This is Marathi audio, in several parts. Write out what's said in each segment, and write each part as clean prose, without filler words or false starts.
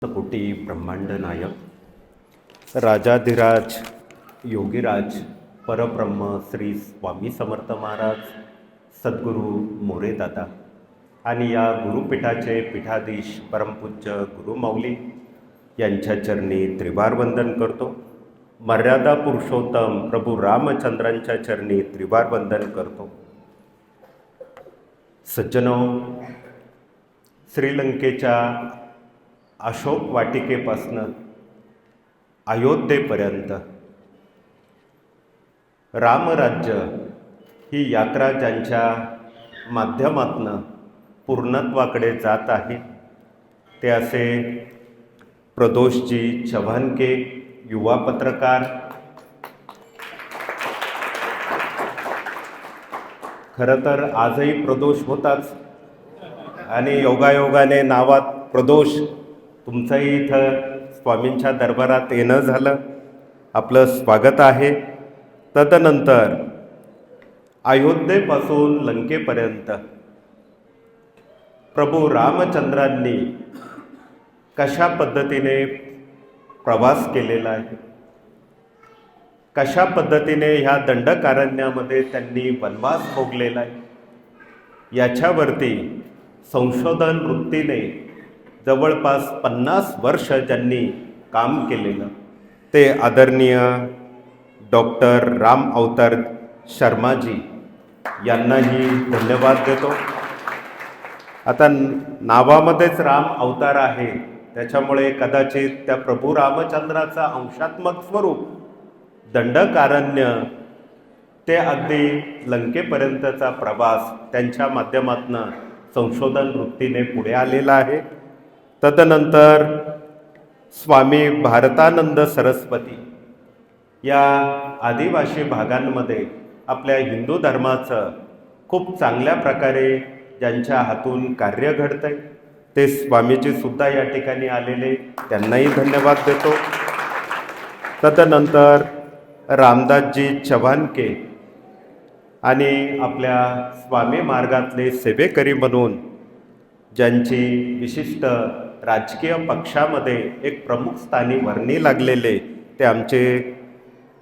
कोटी ब्रह्मांड नायक राजाधिराज योगीराज परब्रह्म श्री स्वामी समर्थ महाराज सद्गुरू मोरे दादा आणि या गुरुपीठाचे पीठाधीश परमपूज्य गुरुमाऊली यांच्या चरणी त्रिवार वंदन करतो. मर्यादा पुरुषोत्तम प्रभू रामचंद्रांच्या चरणी त्रिवार वंदन करतो. सज्जनो, श्रीलंकेच्या अशोक वाटिकेपासनं अयोध्येपर्यंत रामराज्य ही यात्रा ज्यांच्या माध्यमातून पूर्णत्वाकडे जात आहे ते असे प्रदोषजी चव्हाणके, युवा पत्रकार. खरं तर आजही प्रदोष होताच आणि योगायोगाने नावात प्रदोष तुमचंही इथं स्वामींच्या दरबारात येणं झालं. आपलं स्वागत आहे. तदनंतर अयोध्येपासून लंकेपर्यंत प्रभू रामचंद्रांनी कशा पद्धतीने प्रवास केलेला आहे, कशा पद्धतीने ह्या दंडकारण्यामध्ये त्यांनी वनवास भोगलेला आहे, याच्यावरती संशोधन वृत्तीने जवळपास 50 वर्ष ज्यांनी काम केलेलं ते आदरणीय डॉक्टर राम अवतार शर्माजी यांनाही धन्यवाद देतो. आता नावामध्येच राम अवतार आहे, त्याच्यामुळे कदाचित त्या प्रभू रामचंद्राचा अंशात्मक स्वरूप दंडकारण्य ते अगदी लंकेपर्यंतचा प्रवास त्यांच्या माध्यमातून संशोधन वृत्तीने पुढे आलेला आहे. तदनंतर स्वामी भारतानंद सरस्वती या आदिवासी भागांमध्ये आपल्या हिंदू धर्माचं खूप चांगल्या प्रकारे ज्यांच्या हातून कार्य घडतं आहे ते स्वामीजी सुद्धा या ठिकाणी आलेले, त्यांनाही धन्यवाद देतो. तदनंतर रामदासजी चव्हाणके आणि आपल्या स्वामी मार्गातले सेवेकरी म्हणून ज्यांची विशिष्ट राजकीय पक्षामध्ये एक प्रमुख स्थानी वर्णी लागलेले ते आमचे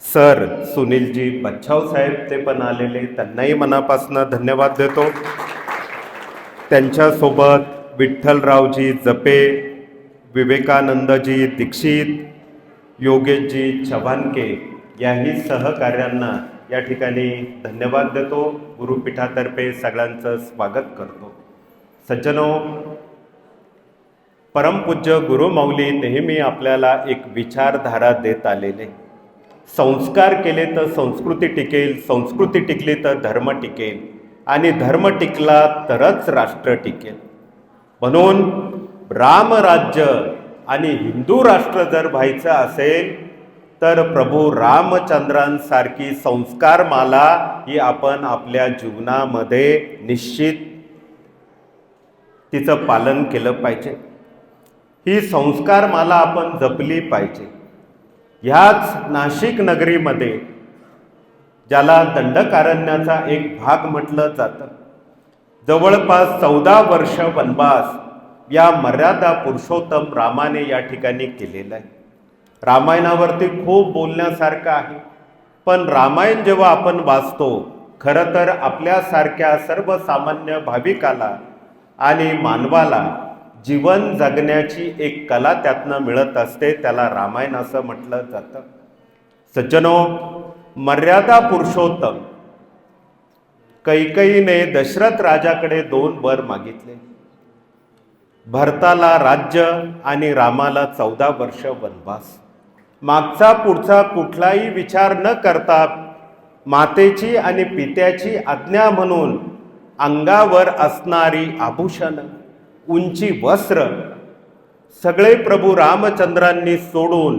सर सुनीलजी बच्छाव साहेब ते पण आलेले, त्यांनाही मनापासून धन्यवाद देतो. त्यांच्यासोबत विठ्ठलरावजी जपे, विवेकानंदजी दीक्षित, योगेशजी चव्हाणके याही सहकार्यांना या ठिकाणी धन्यवाद देतो. गुरुपीठातर्फे सगळ्यांचं स्वागत करतो. सज्जनो, परमपूज्य गुरुमाऊली नेहमी आपल्याला एक विचारधारा देत आलेले, संस्कार केले तर संस्कृती टिकेल, संस्कृती टिकली तर धर्म टिकेल आणि धर्म टिकला तरच राष्ट्र टिकेल. म्हणून रामराज्य आणि हिंदू राष्ट्र जर व्हायचं असेल तर प्रभू रामचंद्रांसारखी संस्कारमाला ही आपण आपल्या जीवनामध्ये निश्चित तिचं पालन केलं पाहिजे. ही संस्कारमाला आपण जपली पाहिजे. ह्याच नाशिक नगरीमध्ये ज्याला दंडकारण्याचा एक भाग म्हटलं जातं, जवळपास 14 वर्ष वनवास या मर्यादा पुरुषोत्तम रामाने या ठिकाणी केलेला आहे. रामायणावरती खूप बोलण्यासारखं आहे, पण रामायण जेव्हा आपण वाचतो खरं तर आपल्यासारख्या सर्वसामान्य भाविकाला आणि मानवाला जीवन जगण्याची एक कला त्यातनं मिळत असते, त्याला रामायण असं म्हटलं जातं. सज्जनो, मर्यादा पुरुषोत्तम कैकेयीने दशरथ राजाकडे 2 वर मागितले. भरताला राज्य आणि रामाला 14 वर्ष वनवास. मागचा पुढचा कुठलाही विचार न करता मातेची आणि पित्याची आज्ञा म्हणून अंगावर असणारी आभूषण, उंची वस्त्र सगळे प्रभू रामचंद्रांनी सोडून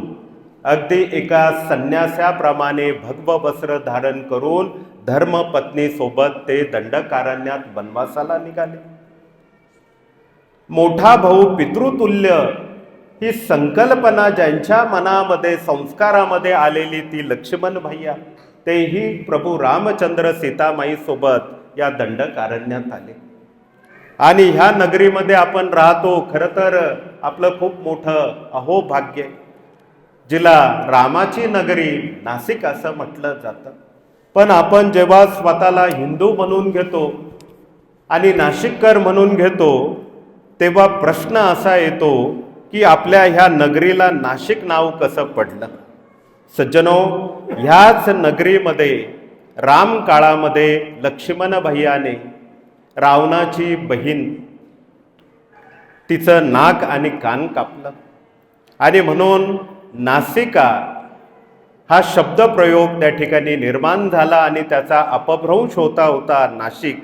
अगदी एका संन्यासाप्रमाणे भगव वस्त्र धारण करून धर्मपत्नीसोबत ते दंडकारण्यात वनवासाला निघाले. मोठा भाऊ पितृतुल्य ही संकल्पना ज्यांच्या मनामध्ये संस्कारामध्ये आलेली ती लक्ष्मण भैया, तेही प्रभू रामचंद्र सीतामाईसोबत या दंडकारण्यात आले. आणि ह्या नगरीमध्ये आपण राहतो. खरं तर आपलं खूप मोठं अहोभाग्य, जिला रामाची नगरी नाशिक असं म्हटलं जातं. पण आपण जेव्हा स्वतःला हिंदू म्हणून घेतो आणि नाशिककर म्हणून घेतो, तेव्हा प्रश्न असा येतो की आपल्या ह्या नगरीला नाशिक नाव कसं पडलं. सज्जनो, ह्याच नगरीमध्ये राम काळामध्ये लक्ष्मण भैयाने रावणाची बहीण तिचं नाक आणि कान कापलं, आणि म्हणून नासिका हा शब्दप्रयोग त्या ठिकाणी निर्माण झाला आणि त्याचा अपभ्रंश होता होता नाशिक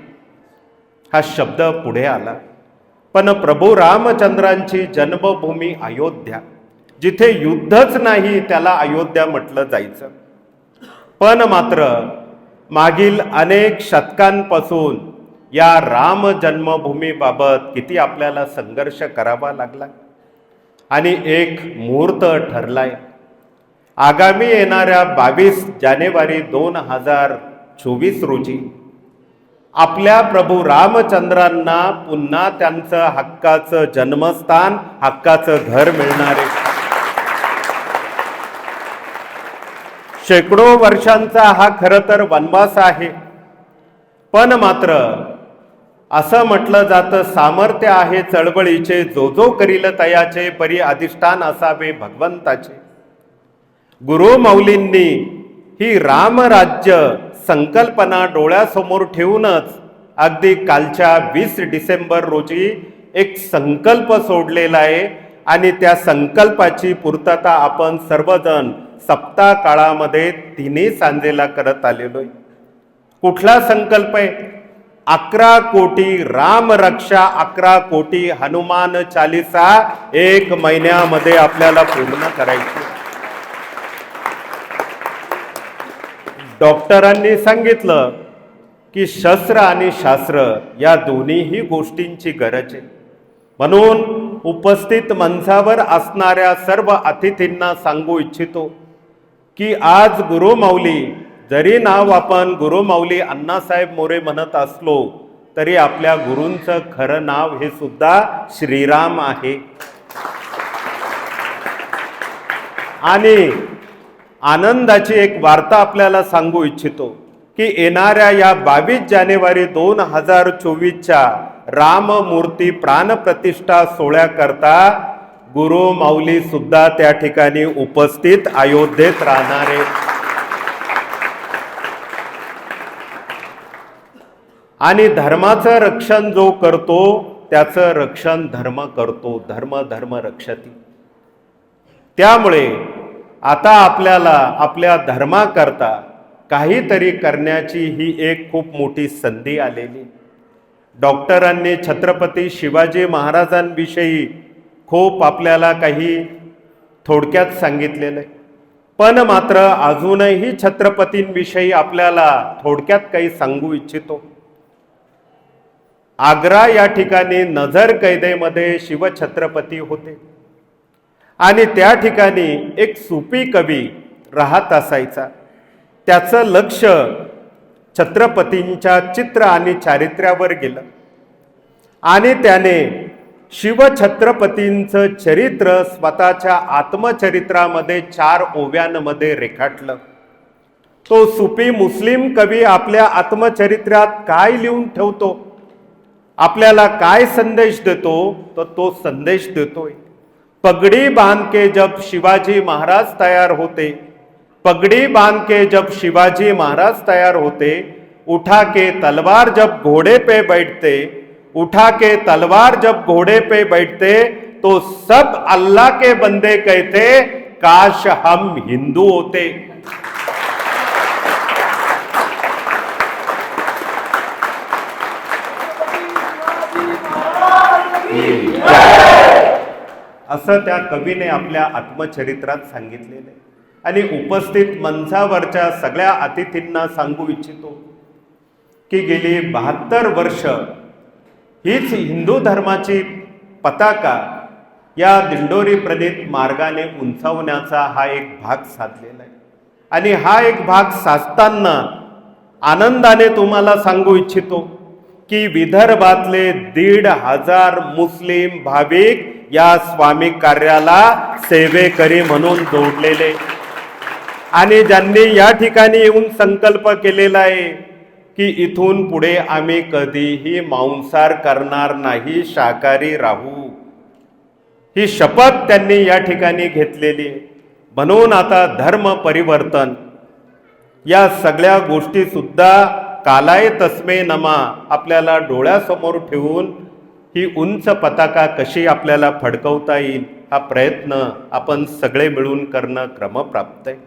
हा शब्द पुढे आला. पण प्रभू रामचंद्रांची जन्मभूमी अयोध्या, जिथे युद्धच नाही त्याला अयोध्या म्हटलं जायचं. पण मात्र मागील अनेक शतकांपासून या राम जन्मभूमीबाबत किती आपल्याला संघर्ष करावा लागला आणि एक मुहूर्त ठरलाय. आगामी येणाऱ्या 22 जानेवारी 2024 रोजी आपल्या प्रभू रामचंद्रांना पुन्हा त्यांचं हक्काचं जन्मस्थान, हक्काचं घर मिळणारे. शेकडो वर्षांचा हा खरं तर वनवास आहे. पण मात्र असं म्हटलं जातं, सामर्थ्य आहे चळवळीचे, जो जो करील तयाचे, परी अधिष्ठान असावे भगवंताचे. गुरु माऊलींनी ही रामराज्य संकल्पना डोळ्यासमोर ठेवूनच अगदी कालच्या 20 डिसेंबर रोजी एक संकल्प सोडलेला आहे आणि त्या संकल्पाची पूर्तता आपण सर्वजण सप्ताह काळामध्ये तिन्ही सांजेला करत आलेलो आहे. कुठला संकल्प आहे? 11 कोटी राम रक्षा, 11 कोटी हनुमान चालीसा 1 महिन्यामध्ये आपल्याला पूर्ण करायची. डॉक्टरांनी सांगितलं की शस्त्र आणि शास्त्र या दोन्हीही गोष्टींची गरज आहे. म्हणून उपस्थित मंचावर असणाऱ्या सर्व अतिथींना सांगू इच्छितो की आज गुरुमाऊली, जरी नाव आपण गुरुमाऊली अण्णासाहेब मोरे म्हणत असलो तरी आपल्या गुरूंचं खरं नाव हे सुद्धा श्रीराम आहे. आणि आनंदाची एक वार्ता आपल्याला सांगू इच्छितो की येणाऱ्या या 22 जानेवारी 2024च्या राममूर्ती प्राणप्रतिष्ठा सोहळ्याकरता गुरु माऊली सुद्धा त्या ठिकाणी उपस्थित अयोध्येत राहणारे. आणि धर्माचं रक्षण जो करतो त्याचं रक्षण धर्म करतो. धर्म धर्म रक्षती. त्यामुळे आता आपल्याला आपल्या धर्माकरता काहीतरी करण्याची ही एक खूप मोठी संधी आलेली. डॉक्टरांनी छत्रपती शिवाजी महाराजांविषयी खूप आपल्याला काही थोडक्यात सांगितलेलं आहे. पण मात्र अजूनही छत्रपतींविषयी आपल्याला थोडक्यात काही सांगू इच्छितो. आग्रा या ठिकाणी नजर कैदेमध्ये शिवछत्रपती होते आणि त्या ठिकाणी एक सुफी कवी राहत असायचा. त्याचं लक्ष छत्रपतींच्या चित्र आणि चारित्र्यावर गेलं आणि त्याने शिवछत्रपतींचं चरित्र स्वतःच्या आत्मचरित्रामध्ये 4 ओव्यांमध्ये रेखाटलं. तो सुफी मुस्लिम कवी आपल्या आत्मचरित्रात काय लिहून ठेवतो, आपल्याला काय संदेश देतो, तर तो संदेश देतोय, पगड़ी बांध के जब शिवाजी महाराज तैयार होते, पगड़ी बांध के जब शिवाजी महाराज तैयार होते, उठा के तलवार जब घोड़े पे बैठते, उठा के तलवार जब घोड़े पे बैठते, तो सब अल्लाह के बंदे कहते, काश हम हिंदू होते. असं त्या कवीने आपल्या आत्मचरित्रात सांगितलेलं आहे. आणि उपस्थित मंचावरच्या सगळ्या अतिथींना सांगू इच्छितो की गेली 72 वर्ष हीच हिंदू धर्माची पताका या दिंडोरी प्रणित मार्गाने उंचावण्याचा हा एक भाग साधलेला आहे. आणि हा एक भाग साधताना आनंदाने तुम्हाला सांगू इच्छितो की विदर्भातले 1,500 मुस्लिम भाविक या स्वामी कार्याला सेवेकरी म्हणून जोडलेले, आणि ज्यांनी या ठिकाणी येऊन संकल्प केलेला आहे की इथून पुढे आम्ही कधीही मांसाहार करणार नाही, शाकाहारी राहू, ही शपथ त्यांनी या ठिकाणी घेतलेली आहे. म्हणून आता धर्म परिवर्तन या सगळ्या गोष्टी सुद्धा कालाय तस्मे नमा आपल्याला डोळ्यासमोर ठेवून ही उंच पताका कशी आपल्याला फडकवता येईल हा प्रयत्न आपण सगळे मिळून करणं क्रमप्राप्त आहे.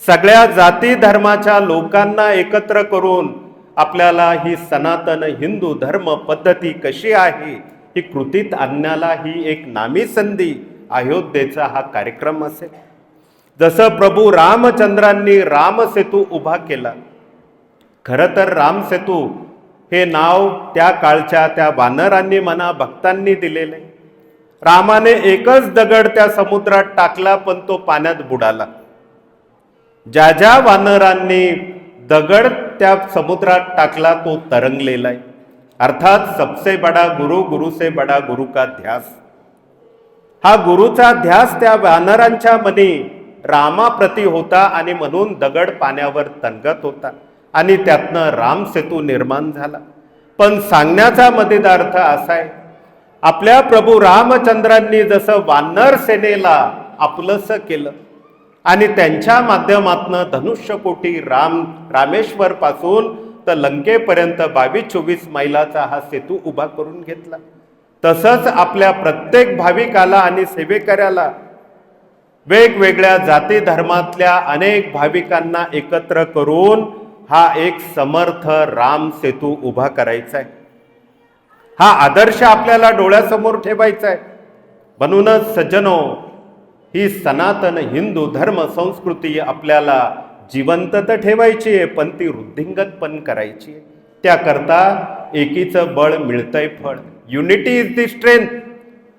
सगळ्या जाती धर्माच्या लोकांना एकत्र करून आपल्याला ही सनातन हिंदू धर्म पद्धती कशी आहे ही कृतीत आणण्याला ही एक नामी संधी अयोध्येचा हा कार्यक्रम असेल. जसं प्रभू रामचंद्रांनी रामसेतू उभा केला, खरं तर रामसेतू हे नाव त्या काळच्या त्या वानरांनी म्हणा भक्तांनी दिलेले. रामाने एकच दगड त्या समुद्रात टाकला पण तो पाण्यात बुडाला. ज्या ज्या वानरांनी दगड त्या समुद्रात टाकला तो तरंगलेला आहे. अर्थात सबसे बडा गुरु, गुरु से बडा गुरु का ध्यास. हा गुरुचा ध्यास त्या वानरांच्या मनी रामाप्रती होता आणि म्हणून दगड पाण्यावर तणगत होता आणि त्यातनं रामसेतू निर्माण झाला. पण सांगण्याचा मध्येदार्थ असा आहे, आपल्या प्रभू रामचंद्रांनी जसं वानर सेनेला आपलंसं केलं आणि त्यांच्या माध्यमातनं धनुष्यकोटी रामेश्वर पासून तर लंकेपर्यंत 22-24 मैलाचा हा सेतू उभा करून घेतला, तसंच आपल्या प्रत्येक भाविकाला आणि सेवेकऱ्याला वेगवेगळ्या जाती धर्मातल्या अनेक भाविकांना एकत्र करून हा एक समर्थ राम सेतू उभा करायचा आहे. हा आदर्श आपल्याला डोळ्यासमोर ठेवायचा आहे. म्हणूनच सज्जनो, ही सनातन हिंदू धर्म संस्कृती आपल्याला जिवंत तर ठेवायची आहे पण ती वृद्धिंगत पण करायची आहे. त्याकरता एकीचं बळ मिळतंय फळ. युनिटी इज दी स्ट्रेंथ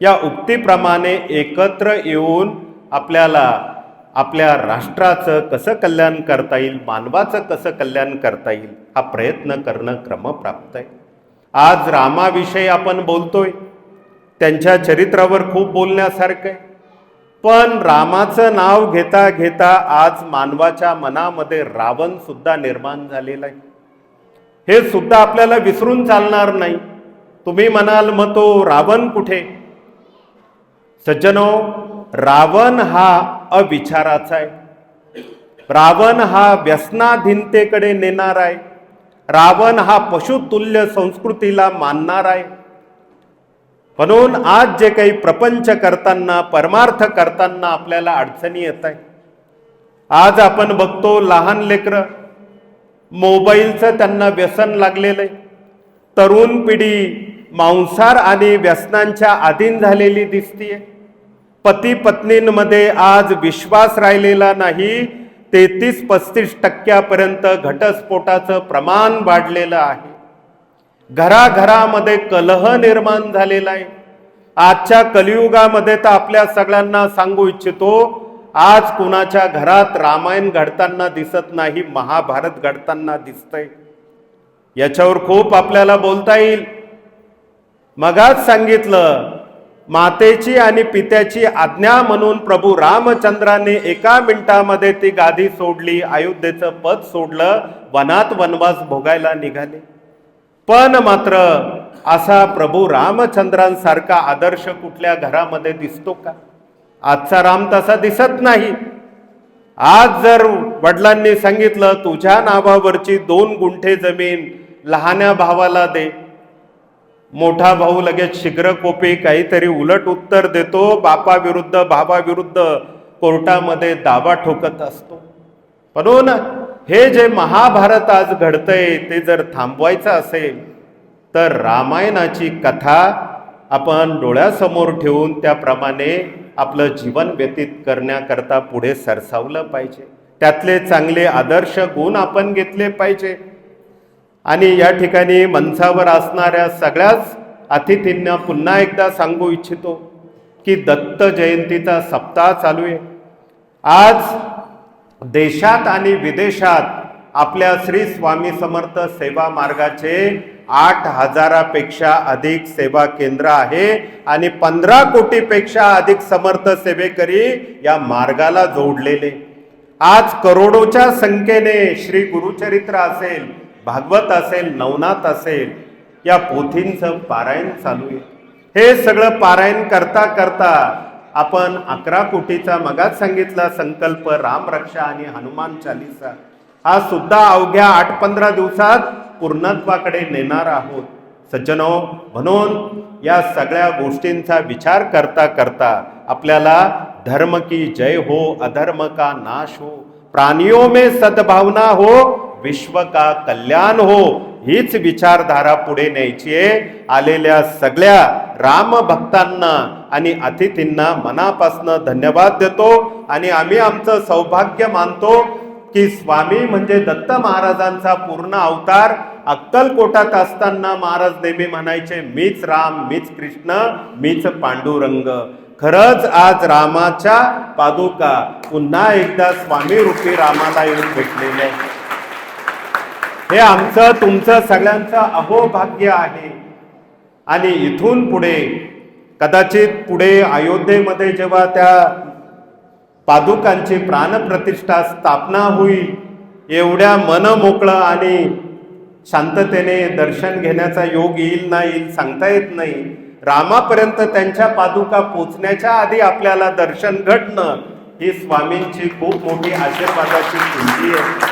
या उक्तीप्रमाणे एकत्र येऊन आपल्याला आपल्या राष्ट्राचं कसं कल्याण करता येईल, मानवाचं कसं कल्याण करता येईल हा प्रयत्न करणं क्रमप्राप्त आहे. आज रामाविषयी आपण बोलतोय, त्यांच्या चरित्रावर खूप बोलण्यासारखं आहे. पण रामाचं नाव घेता घेता आज मानवाच्या मनामध्ये रावण सुद्धा निर्माण झालेला आहे. हे सुद्धा आपल्याला विसरून चालणार नाही. तुम्ही म्हणाल मग तो रावण कुठे? सज्जनो, रावण हा अविचाराचा आहे. रावण हा व्यसनाधीनतेकडे नेणार आहे. रावण हा पशुतुल्य संस्कृतीला मानणार आहे. म्हणून आज जे काही प्रपंच करताना, परमार्थ करताना आपल्याला अडचणी येत आहे. आज आपण बघतो लहान लेकरं मोबाईलचं त्यांना व्यसन लागलेलं आहे. तरुण पिढी मांसाहार आणि व्यसनांच्या अधीन झालेली दिसतीये. पती पत्नींमध्ये आज विश्वास राहिलेला नाही. 33-35% घटस्फोटाचं प्रमाण वाढलेलं आहे. घराघरामध्ये कलह निर्माण झालेला आहे. आजच्या कलियुगामध्ये तर आपल्या सगळ्यांना सांगू इच्छितो, आज कुणाच्या घरात रामायण घडताना दिसत नाही, महाभारत घडताना दिसतंय. याच्यावर खूप आपल्याला बोलता येईल. मगाच सांगितलं, मातेची आणि पित्याची आज्ञा म्हणून प्रभू रामचंद्राने 1 मिनिटामध्ये ती गादी सोडली, अयोध्येचं पद सोडलं, वनात वनवास भोगायला निघाले. पण मात्र असा प्रभू रामचंद्रांसारखा आदर्श कुठल्या घरामध्ये दिसतो का? आजचा राम तसा दिसत नाही. आज जर वडिलांनी सांगितलं तुझ्या नावावरची 2 गुंठे जमीन लहान्या भावाला दे, मोठा भाऊ लगेच शीघ्रकोपी काहीतरी उलट उत्तर देतो, बापाविरुद्ध भावाविरुद्ध कोर्टामध्ये दावा ठोकत असतो. म्हणून हे जे महाभारत आज घडतंय ते जर थांबवायचं असेल तर रामायणाची कथा आपण डोळ्यासमोर ठेवून त्याप्रमाणे आपलं जीवन व्यतीत करण्याकरता पुढे सरसावलं पाहिजे. त्यातले चांगले आदर्श गुण आपण घेतले पाहिजे. आणि या ठिकाणी मंचावर असणाऱ्या सगळ्याच अतिथींना पुन्हा एकदा सांगू इच्छितो की दत्त जयंतीचा सप्ताह चालू आहे. आज देशात आणि विदेशात आपल्या श्री स्वामी समर्थ सेवा मार्गाचे 8,000पेक्षा अधिक सेवा केंद्र आहे आणि 15 कोटीपेक्षा अधिक समर्थ सेवेकरी या मार्गाला जोडलेले. आज करोडोच्या संख्येने श्री गुरुचरित्र असेल, भागवत असेल, नवनाथ असेल, या पोथींचं पारायण चालू आहे. हे सगळं पारायण करता करता आपण 11 कोटीचा मगाच सांगितला संकल्प राम रक्षा आणि हनुमान चालीसा हा सुद्धा अवघ्या 8-15 दिवसात पूर्णत्वाकडे नेणार आहोत. सज्जनो, म्हणून या सगळ्या गोष्टींचा विचार करता करता आपल्याला धर्म की जय हो, अधर्म का नाश हो, प्राणियों में सद्भावना हो, विश्व का कल्याण हो, हीच विचारधारा पुढे न्यायची आहे. आलेल्या सगळ्या राम भक्तांना आणि अतिथींना मनापासून धन्यवाद देतो आणि आम्ही आमचं सौभाग्य मानतो की स्वामी म्हणजे दत्त महाराजांचा पूर्ण अवतार. अक्कलकोटात असताना महाराज नेहमी म्हणायचे, मीच राम, मीच कृष्ण, मीच पांडुरंग. खरंच आज रामाच्या पादुका पुन्हा एकदा स्वामी रूपी रामाला येऊन भेटलेले आहे. हे आमचं तुमचं सगळ्यांचं अहोभाग्य आहे. आणि इथून पुढे कदाचित पुढे अयोध्येमध्ये जेव्हा त्या पादुकांची प्राणप्रतिष्ठा स्थापना होईल, एवढ्या मनमोकळं आणि शांततेने दर्शन घेण्याचा योग येईल ना येईल सांगता येत नाही. रामापर्यंत त्यांच्या पादुका पोचण्याच्या आधी आपल्याला दर्शन घडणं ही स्वामींची खूप मोठी आशीर्वादाची कुंजी आहे.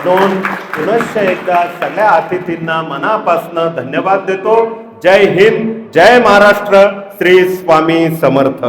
म्हणून पुनश्च एकदा सगळ्या अतिथींना मनापासून धन्यवाद देतो. जय हिंद, जय महाराष्ट्र, श्री स्वामी समर्थ.